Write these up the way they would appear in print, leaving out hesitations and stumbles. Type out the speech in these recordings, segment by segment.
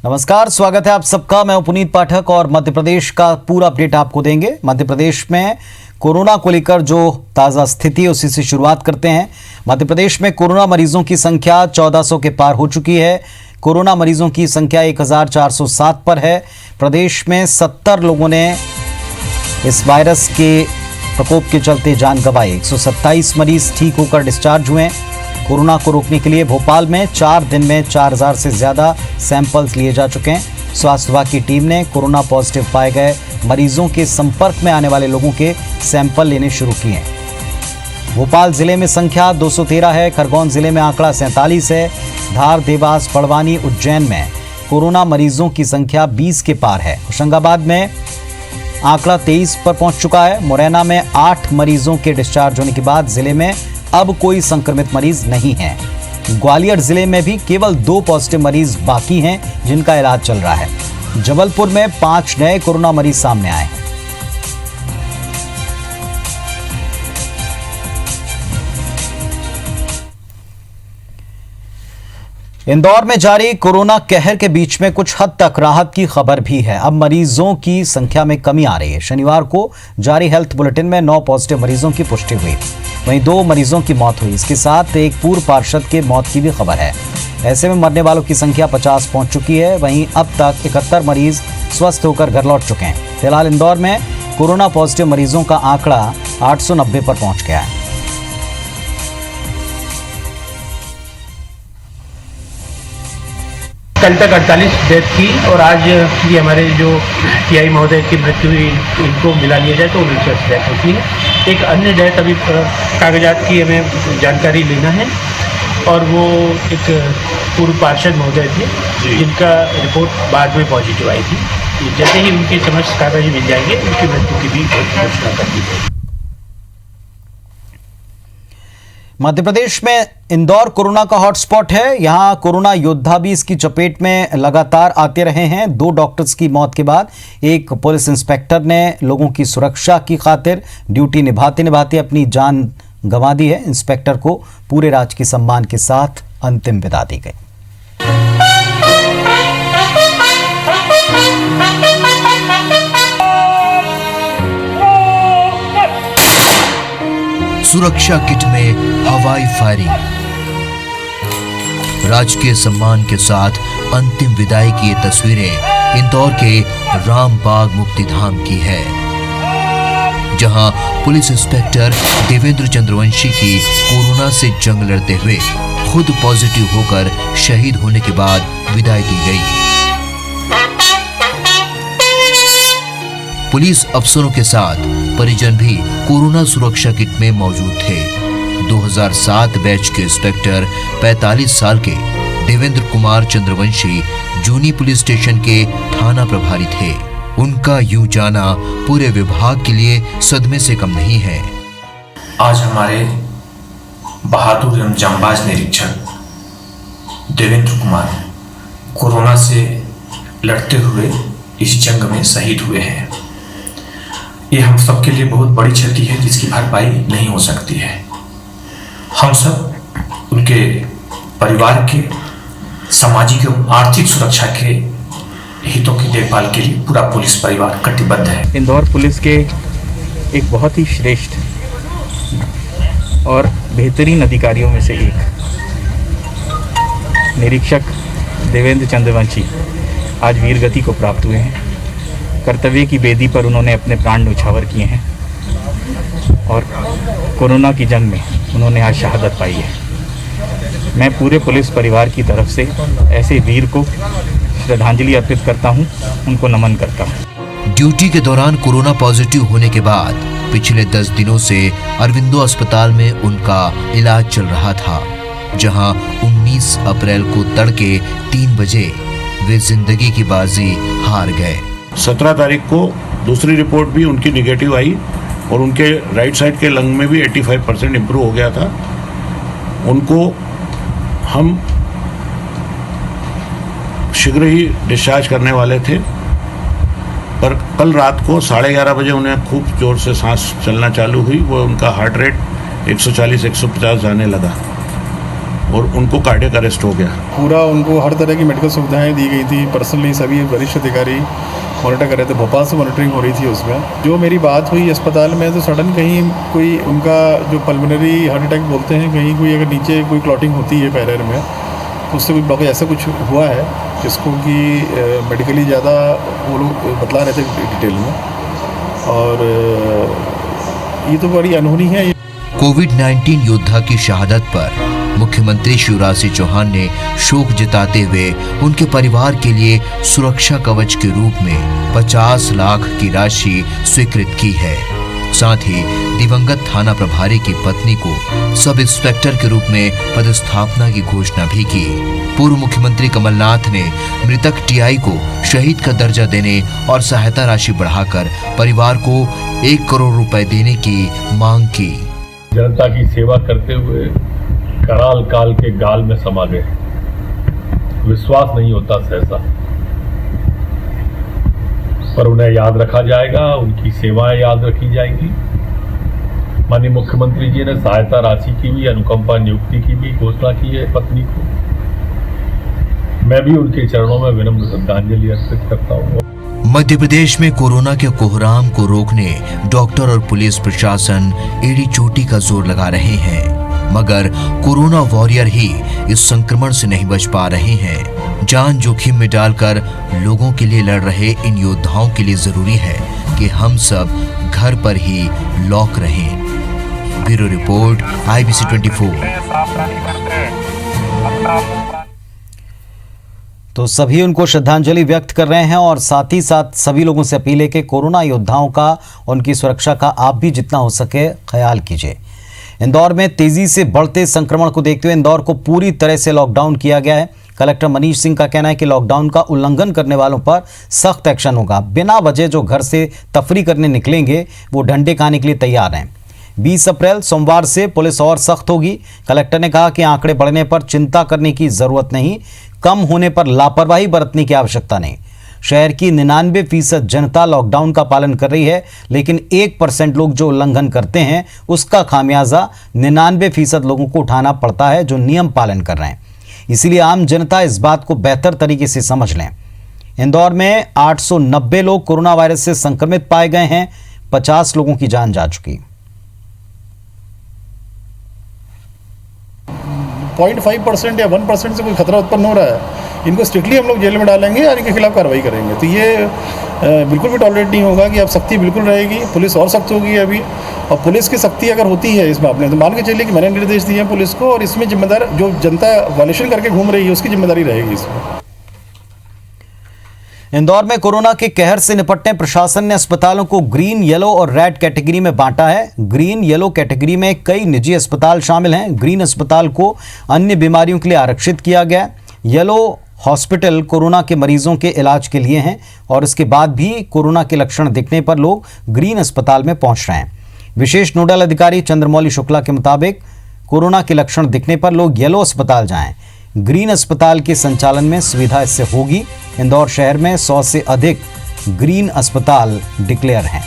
नमस्कार, स्वागत है आप सबका। मैं पुनीत पाठक और मध्य प्रदेश का पूरा अपडेट आपको देंगे। मध्य प्रदेश में कोरोना को लेकर जो ताज़ा स्थिति है उसी से शुरुआत करते हैं। मध्य प्रदेश में कोरोना मरीजों की संख्या 1400 के पार हो चुकी है। कोरोना मरीजों की संख्या 1407 पर है। प्रदेश में 70 लोगों ने इस वायरस के प्रकोप के चलते जान गंवाई। 127 मरीज ठीक होकर डिस्चार्ज हुए। कोरोना को रोकने के लिए भोपाल में 4 दिन में 4000 से ज़्यादा सैंपल्स लिए जा चुके हैं। स्वास्थ्य विभाग की टीम ने कोरोना पॉजिटिव पाए गए मरीजों के संपर्क में आने वाले लोगों के सैंपल लेने शुरू किए हैं। भोपाल जिले में संख्या 213 है। खरगोन जिले में आंकड़ा 47 है। धार, देवास, बड़वानी, उज्जैन में कोरोना मरीजों की संख्या 20 के पार है। होशंगाबाद में आंकड़ा 23 पर पहुंच चुका है। मुरैना में 8 मरीजों के डिस्चार्ज होने के बाद जिले में अब कोई संक्रमित मरीज नहीं है। ग्वालियर जिले में भी केवल 2 पॉजिटिव मरीज बाकी हैं जिनका इलाज चल रहा है। जबलपुर में 5 नए कोरोना मरीज सामने आए हैं। इंदौर में जारी कोरोना कहर के बीच में कुछ हद तक राहत की खबर भी है। अब मरीजों की संख्या में कमी आ रही है। शनिवार को जारी हेल्थ बुलेटिन में 9 पॉजिटिव मरीजों की पुष्टि हुई। वहीं 2 मरीजों की मौत हुई। इसके साथ एक पूर्व पार्षद के मौत की भी खबर है। ऐसे में मरने वालों की संख्या 50 पहुंच चुकी है। वहीं अब तक 71 मरीज स्वस्थ होकर घर लौट चुके हैं। फिलहाल इंदौर में कोरोना पॉजिटिव मरीजों का आंकड़ा 890 पर पहुंच गया है। कल तक 48 डेथ थी और आज ये हमारे जो टीआई महोदय की मृत्यु हुई इनको मिला लिया जाए तो 19 डेथ होती है। एक अन्य डेथ अभी कागजात की हमें जानकारी लेना है और वो एक पूर्व पार्षद महोदय थे जिनका रिपोर्ट बाद में पॉजिटिव आई थी। जैसे ही उनके समस्त कागज मिल जाएंगे उनकी मृत्यु की भी घोषणा कर दी जाएगी। मध्य प्रदेश में इंदौर कोरोना का हॉटस्पॉट है। यहां कोरोना योद्धा भी इसकी चपेट में लगातार आते रहे हैं। 2 डॉक्टर्स की मौत के बाद एक पुलिस इंस्पेक्टर ने लोगों की सुरक्षा की खातिर ड्यूटी निभाते निभाते अपनी जान गंवा दी है। इंस्पेक्टर को पूरे राजकीय सम्मान के साथ अंतिम विदा दी गई। सुरक्षा किट में हवाई फायरिंग, राजकीय सम्मान के साथ अंतिम विदाई की ये तस्वीरें इंदौर के रामबाग मुक्तिधाम की है, जहां पुलिस इंस्पेक्टर देवेंद्र चंद्रवंशी की कोरोना से जंग लड़ते हुए खुद पॉजिटिव होकर शहीद होने के बाद विदाई दी गई। पुलिस अफसरों के साथ परिजन भी कोरोना सुरक्षा किट में मौजूद थे। 2007 बैच के इंस्पेक्टर 45 साल के देवेंद्र कुमार चंद्रवंशी जूनी पुलिस स्टेशन के थाना प्रभारी थे। उनका यूं जाना पूरे विभाग के लिए सदमे से कम नहीं है। आज हमारे बहादुर एवं जांबाज निरीक्षक देवेंद्र कुमार कोरोना से लड़ते हुए इस जंग में शहीद हुए हैं। ये हम सब के लिए बहुत बड़ी क्षति है जिसकी भरपाई नहीं हो सकती है। हम सब उनके परिवार के सामाजिक एवं आर्थिक सुरक्षा के हितों की देखभाल के लिए पूरा पुलिस परिवार कटिबद्ध है। इंदौर पुलिस के एक बहुत ही श्रेष्ठ और बेहतरीन अधिकारियों में से एक निरीक्षक देवेंद्र चंद्रवंशी आज वीरगति को प्राप्त हुए हैं। कर्तव्य की बेदी पर उन्होंने अपने प्राण न्यौछावर किए हैं और कोरोना की जंग में उन्होंने आज शहादत पाई है। मैं पूरे पुलिस परिवार की तरफ से ऐसे वीर को श्रद्धांजलि अर्पित करता हूं, उनको नमन करता हूं। ड्यूटी के दौरान कोरोना पॉजिटिव होने के बाद पिछले 10 दिनों से अरविंदो अस्पताल में उनका इलाज चल रहा था, जहां 19 अप्रैल को तड़के 3 बजे वे जिंदगी की बाजी हार गए। 17 तारीख को दूसरी रिपोर्ट भी उनकी निगेटिव आई और उनके राइट साइड के लंग में भी 85% इम्प्रूव हो गया था। उनको हम शीघ्र ही डिस्चार्ज करने वाले थे, पर कल रात को 11:30 बजे उन्हें खूब जोर से सांस चलना चालू हुई। वो उनका हार्ट रेट 140-150 जाने लगा और उनको कार्डियक अरेस्ट हो गया। पूरा उनको हर तरह की मेडिकल सुविधाएं दी गई थी। पर्सनली सभी वरिष्ठ अधिकारी मॉनिटर कर रहे थे। भोपाल से मॉनिटरिंग हो रही थी उसमें। जो मेरी बात हुई अस्पताल में तो सडन कहीं कोई उनका जो पल्मोनरी हार्ट अटैक बोलते हैं, कहीं कोई अगर नीचे कोई क्लॉटिंग होती है पैरेर में, उससे कोई ब्लॉकेज ऐसा कुछ हुआ है जिसको कि मेडिकली ज़्यादा वो लोग बतला रहे थे डिटेल में। और ये तो बड़ी अनहोनी है। कोविड-19 योद्धा की शहादत पर मुख्यमंत्री शिवराज सिंह चौहान ने शोक जताते हुए उनके परिवार के लिए सुरक्षा कवच के रूप में 50 लाख की राशि स्वीकृत की है। साथ ही दिवंगत थाना प्रभारी की पत्नी को सब इंस्पेक्टर के रूप में पदस्थापना की घोषणा भी की। पूर्व मुख्यमंत्री कमलनाथ ने मृतक टीआई को शहीद का दर्जा देने और सहायता राशि बढ़ाकर परिवार को 1 करोड़ रुपए देने की मांग की। जनता की सेवा करते हुए कराल काल के गाल में समा गए। विश्वास नहीं होता सहसा, पर उन्हें याद रखा जाएगा, उनकी सेवाएं याद रखी जाएंगी। माननीय मुख्यमंत्री जी ने सहायता राशि की भी, अनुकंपा नियुक्ति की भी घोषणा की है पत्नी को। मैं भी उनके चरणों में विनम्र श्रद्धांजलि अर्पित करता हूँ। मध्य प्रदेश में कोरोना के कोहराम को रोकने डॉक्टर और पुलिस प्रशासन एड़ी चोटी का जोर लगा रहे हैं, मगर कोरोना वॉरियर ही इस संक्रमण से नहीं बच पा रहे हैं। जान जोखिम में डालकर लोगों के लिए लड़ रहे इन योद्धाओं के लिए जरूरी है कि हम सब घर पर ही लॉक रहें। Bureau report IBC 24। तो सभी उनको श्रद्धांजलि व्यक्त कर रहे हैं और साथ ही साथ सभी लोगों से अपील है कि कोरोना योद्धाओं का, उनकी सुरक्षा का आप भी जितना हो सके ख्याल कीजिए। इंदौर में तेजी से बढ़ते संक्रमण को देखते हुए इंदौर को पूरी तरह से लॉकडाउन किया गया है। कलेक्टर मनीष सिंह का कहना है कि लॉकडाउन का उल्लंघन करने वालों पर सख्त एक्शन होगा। बिना वजह जो घर से तफरी करने निकलेंगे वो डंडे खाने के लिए तैयार हैं। 20 अप्रैल सोमवार से पुलिस और सख्त होगी। कलेक्टर ने कहा कि आंकड़े बढ़ने पर चिंता करने की जरूरत नहीं, कम होने पर लापरवाही बरतने की आवश्यकता नहीं। शहर की 99% जनता लॉकडाउन का पालन कर रही है, लेकिन 1% लोग जो उल्लंघन करते हैं उसका खामियाजा 99% लोगों को उठाना पड़ता है जो नियम पालन कर रहे हैं। इसीलिए आम जनता इस बात को बेहतर तरीके से समझ लें। इंदौर में 890 लोग कोरोना वायरस से संक्रमित पाए गए हैं। 50 लोगों की जान जा चुकी। 0.5% या 1% से कोई खतरा उत्पन्न हो रहा है, इनको स्ट्रिक्टली हम लोग जेल में डालेंगे और इनके खिलाफ कार्रवाई करेंगे। तो ये बिल्कुल भी टॉलरेट नहीं होगा कि अब सख्ती बिल्कुल रहेगी। पुलिस और सख्त होगी अभी, और पुलिस की सख्ती अगर होती है इसमें आपने तो मान के चलिए कि मैंने निर्देश दिए हैं पुलिस को, और इसमें जिम्मेदार जो जनता वायलेशन करके घूम रही है उसकी जिम्मेदारी रहेगी इसमें। इंदौर में कोरोना के कहर से निपटने प्रशासन ने अस्पतालों को ग्रीन, येलो और रेड कैटेगरी में बांटा है। ग्रीन, येलो कैटेगरी में कई निजी अस्पताल शामिल हैं। ग्रीन अस्पताल को अन्य बीमारियों के लिए आरक्षित किया गया। येलो हॉस्पिटल कोरोना के मरीजों के इलाज के लिए हैं और इसके बाद भी कोरोना के लक्षण दिखने पर लोग ग्रीन अस्पताल में पहुंच रहे हैं। विशेष नोडल अधिकारी चंद्रमौली शुक्ला के मुताबिक कोरोना के लक्षण दिखने पर लोग येलो अस्पताल जाएं। ग्रीन अस्पताल के संचालन में सुविधा इससे होगी। इंदौर शहर में 100 से अधिक ग्रीन अस्पताल डिक्लेयर हैं।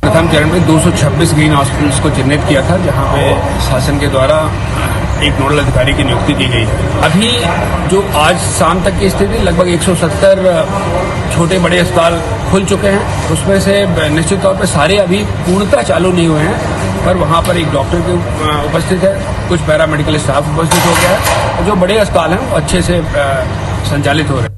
प्रथम चरण में 226 ग्रीन हॉस्पिटल्स को चिन्हित किया था, जहां पे शासन के द्वारा एक नोडल अधिकारी की नियुक्ति की गई है। अभी जो आज शाम तक की स्थिति, लगभग 170 छोटे बड़े अस्पताल खुल चुके हैं। उसमें से निश्चित तौर पर सारे अभी पूर्णतः चालू नहीं हुए हैं, पर वहाँ पर एक डॉक्टर के उपस्थित है, कुछ पैरामेडिकल स्टाफ उपस्थित हो गया है। जो बड़े अस्पताल हैं वो अच्छे से संचालित हो रहे हैं।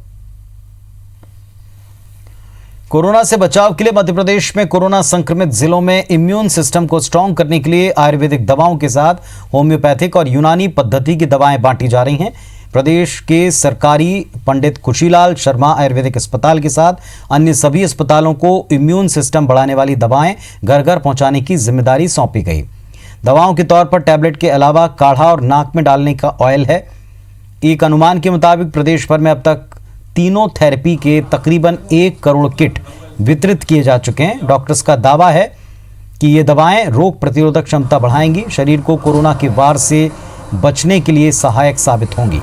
कोरोना से बचाव के लिए मध्य प्रदेश में कोरोना संक्रमित जिलों में इम्यून सिस्टम को स्ट्रांग करने के लिए आयुर्वेदिक दवाओं के साथ होम्योपैथिक और यूनानी पद्धति की दवाएं बांटी जा रही हैं। प्रदेश के सरकारी पंडित खुशीलाल शर्मा आयुर्वेदिक अस्पताल के साथ अन्य सभी अस्पतालों को इम्यून सिस्टम बढ़ाने वाली दवाएं घर घर पहुंचाने की जिम्मेदारी सौंपी गई। दवाओं के तौर पर टैबलेट के अलावा काढ़ा और नाक में डालने का ऑयल है। एक अनुमान के मुताबिक प्रदेश भर में अब तक तीनों थेरेपी के तकरीबन 1 करोड़ किट वितरित किए जा चुके हैं। डॉक्टर्स का दावा है कि ये दवाएं रोग प्रतिरोधक क्षमता बढ़ाएंगी, शरीर को कोरोना के वार से बचने के लिए सहायक साबित होंगी।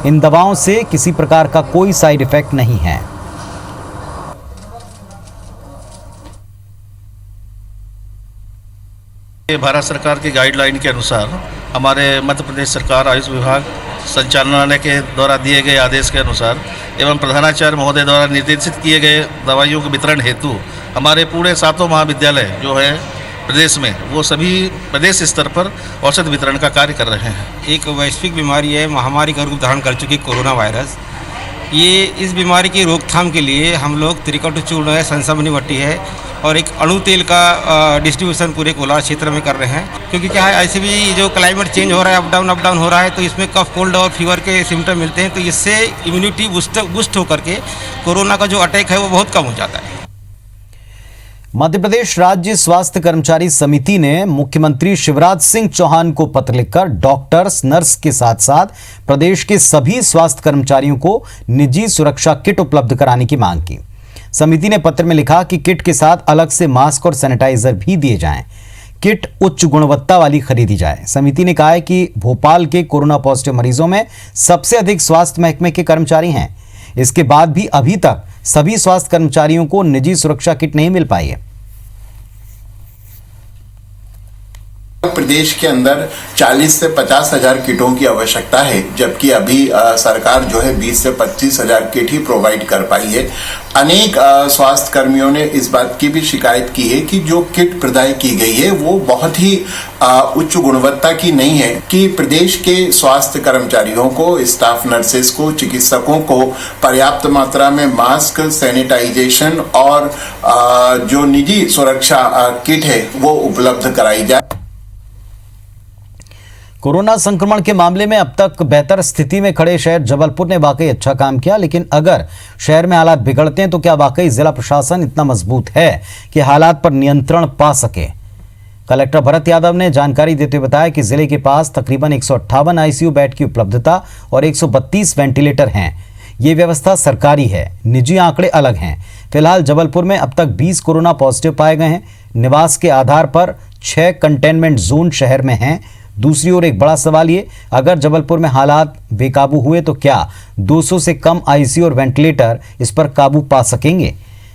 इन दवाओं से किसी प्रकार का कोई साइड इफेक्ट नहीं है। भारत सरकार की गाइडलाइन के अनुसार हमारे मध्य प्रदेश सरकार आयुष विभाग संचालनालय के द्वारा दिए गए आदेश के अनुसार एवं प्रधानाचार्य महोदय द्वारा निर्देशित किए गए दवाइयों के वितरण हेतु हमारे पूरे 7 महाविद्यालय जो है प्रदेश में वो सभी प्रदेश स्तर पर औषध वितरण का कार्य कर रहे हैं। एक वैश्विक बीमारी है, महामारी का रूप धारण कर चुकी कोरोना वायरस। ये इस बीमारी की रोकथाम के लिए हम लोग त्रिकटु चूर्ण है, संसामनी वट्टी है और एक अणु तेल का डिस्ट्रीब्यूशन पूरे कोलार क्षेत्र में कर रहे हैं। क्योंकि क्या है, ऐसे भी जो क्लाइमेट चेंज हो रहा है, अप डाउन हो रहा है, तो इसमें कफ कोल्ड और फीवर के सिम्टम मिलते हैं। तो इससे इम्यूनिटी बूस्ट होकर के कोरोना का जो अटैक है वो बहुत कम हो जाता है। मध्य प्रदेश राज्य स्वास्थ्य कर्मचारी समिति ने मुख्यमंत्री शिवराज सिंह चौहान को पत्र लिखकर डॉक्टर्स, नर्स के साथ साथ प्रदेश के सभी स्वास्थ्य कर्मचारियों को निजी सुरक्षा किट उपलब्ध कराने की मांग की। समिति ने पत्र में लिखा कि किट के साथ अलग से मास्क और सैनिटाइजर भी दिए जाएं। किट उच्च गुणवत्ता वाली खरीदी जाए। समिति ने कहा है कि भोपाल के कोरोना पॉजिटिव मरीजों में सबसे अधिक स्वास्थ्य महकमे के कर्मचारी हैं। इसके बाद भी अभी तक सभी स्वास्थ्य कर्मचारियों को निजी सुरक्षा किट नहीं मिल पाई है। प्रदेश के अंदर 40 से 50 हजार किटों की आवश्यकता है, जबकि अभी सरकार जो है 20 से 25 हजार किट ही प्रोवाइड कर पाई है। अनेक स्वास्थ्य कर्मियों ने इस बात की भी शिकायत की है कि जो किट प्रदाय की गई है वो बहुत ही उच्च गुणवत्ता की नहीं है, कि प्रदेश के स्वास्थ्य कर्मचारियों को, स्टाफ नर्सेस को, चिकित्सकों को पर्याप्त मात्रा में मास्क, सैनिटाइजेशन और जो निजी सुरक्षा किट है वो उपलब्ध कराई जाए। कोरोना संक्रमण के मामले में अब तक बेहतर स्थिति में खड़े शहर जबलपुर ने वाकई अच्छा काम किया, लेकिन अगर शहर में हालात बिगड़ते हैं तो क्या वाकई जिला प्रशासन इतना मजबूत है कि हालात पर नियंत्रण पा सके? कलेक्टर भरत यादव ने जानकारी देते हुए बताया कि जिले के पास तकरीबन 158 आईसीयू बेड की उपलब्धता और 132 वेंटिलेटर हैं। ये व्यवस्था सरकारी है, निजी आंकड़े अलग हैं। फिलहाल जबलपुर में अब तक 20 कोरोना पॉजिटिव पाए गए हैं। निवास के आधार पर 6 कंटेनमेंट जोन शहर में हैं। दूसरी ओर एक बड़ा सवाल ये, अगर जबलपुर में हालात बेकाबू हुए तो क्या 200 से कम आईसीयू और वेंटिलेटर इस पर काबू पा सकेंगे?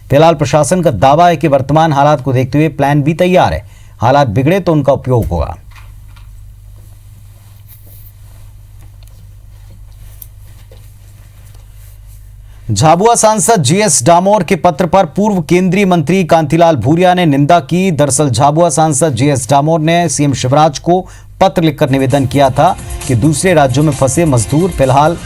फिलहाल प्रशासन का दावा है कि वर्तमान हालात को देखते हुए प्लान भी तैयार है। हालात बिगड़े तो उनका उपयोग होगा। झाबुआ सांसद जीएस डामोर के पत्र पर पूर्व केंद्रीय मंत्री कांतिलाल भूरिया ने निंदा की। दरअसल झाबुआ सांसद जीएस डामोर ने सीएम शिवराज को पत्र लिखकर निवेदन किया था कि दूसरे राज्यों में फंसे मजदूर फिलहाल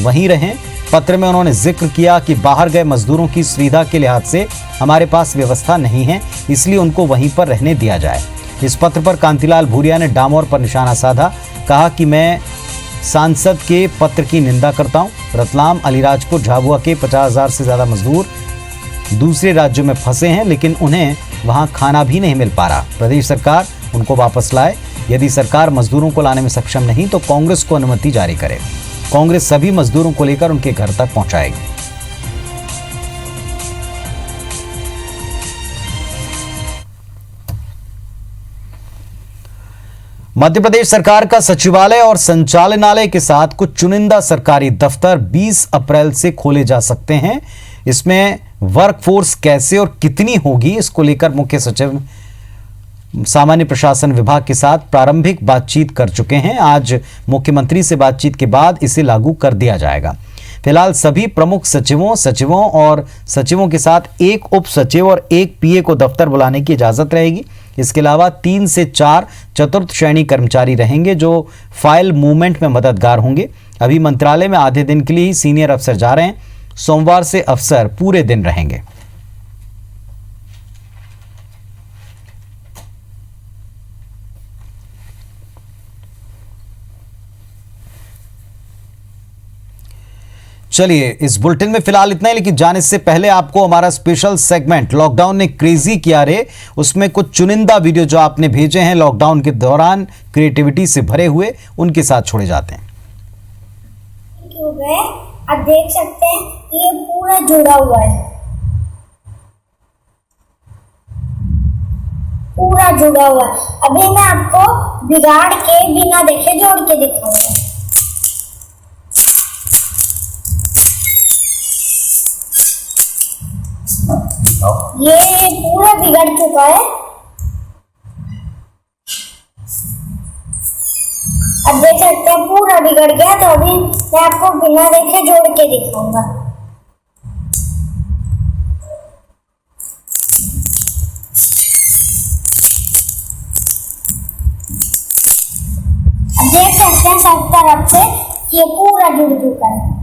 वहीं रहें। पत्र में उन्होंने जिक्र किया कि बाहर गए मजदूरों की सुविधा के लिहाज से हमारे पास व्यवस्था नहीं है, इसलिए उनको वहीं पर रहने दिया जाए। इस पत्र पर कांतिलाल भूरिया ने डामोर पर निशाना साधा। कहा कि मैं सांसद के पत्र की निंदा करता हूं। रतलाम, अलीराजपुर, झाबुआ के 50,000 से ज्यादा मजदूर दूसरे राज्यों में फंसे हैं, लेकिन उन्हें वहां खाना भी नहीं मिल पा रहा। प्रदेश सरकार उनको वापस लाए। यदि सरकार मजदूरों को लाने में सक्षम नहीं तो कांग्रेस को अनुमति जारी करे। कांग्रेस सभी मजदूरों को लेकर उनके घर तक पहुंचाएगी। मध्य प्रदेश सरकार का सचिवालय और संचालनालय के साथ कुछ चुनिंदा सरकारी दफ्तर 20 अप्रैल से खोले जा सकते हैं। इसमें वर्कफोर्स कैसे और कितनी होगी, इसको लेकर मुख्य सचिव सामान्य प्रशासन विभाग के साथ प्रारंभिक बातचीत कर चुके हैं। आज मुख्यमंत्री से बातचीत के बाद इसे लागू कर दिया जाएगा। फिलहाल सभी प्रमुख सचिवों और सचिवों के साथ एक उप सचिव और एक पीए को दफ्तर बुलाने की इजाजत रहेगी। इसके अलावा 3 से 4 चतुर्थ श्रेणी कर्मचारी रहेंगे जो फाइल मूवमेंट में मददगार होंगे। अभी मंत्रालय में आधे दिन के लिए ही सीनियर अफसर जा रहे हैं। सोमवार से अफसर पूरे दिन रहेंगे। चलिए, इस बुलेटिन में फिलहाल इतना ही, लेकिन जाने से पहले आपको हमारा स्पेशल सेगमेंट लॉकडाउन ने क्रेजी किया रे, उसमें कुछ चुनिंदा वीडियो जो आपने भेजे हैं लॉकडाउन के दौरान क्रिएटिविटी से भरे हुए, उनके साथ छोड़े जाते हैं। आप देख सकते हैं ये पूरा जुड़ा हुआ है, पूरा जुड़ा हुआ है। अभी मैं आपको बिगाड़ के बिना देखे जोड़ के दिखाऊंगा। ये पूरा बिगड़ चुका है। अब देख सकते हैं पूरा बिगड़ गया, तो अभी मैं आपको बिना देखे जोड़ के दिखाऊंगा। अब देख सकते हैं सब तरफ से ये पूरा जुड़ चुका है।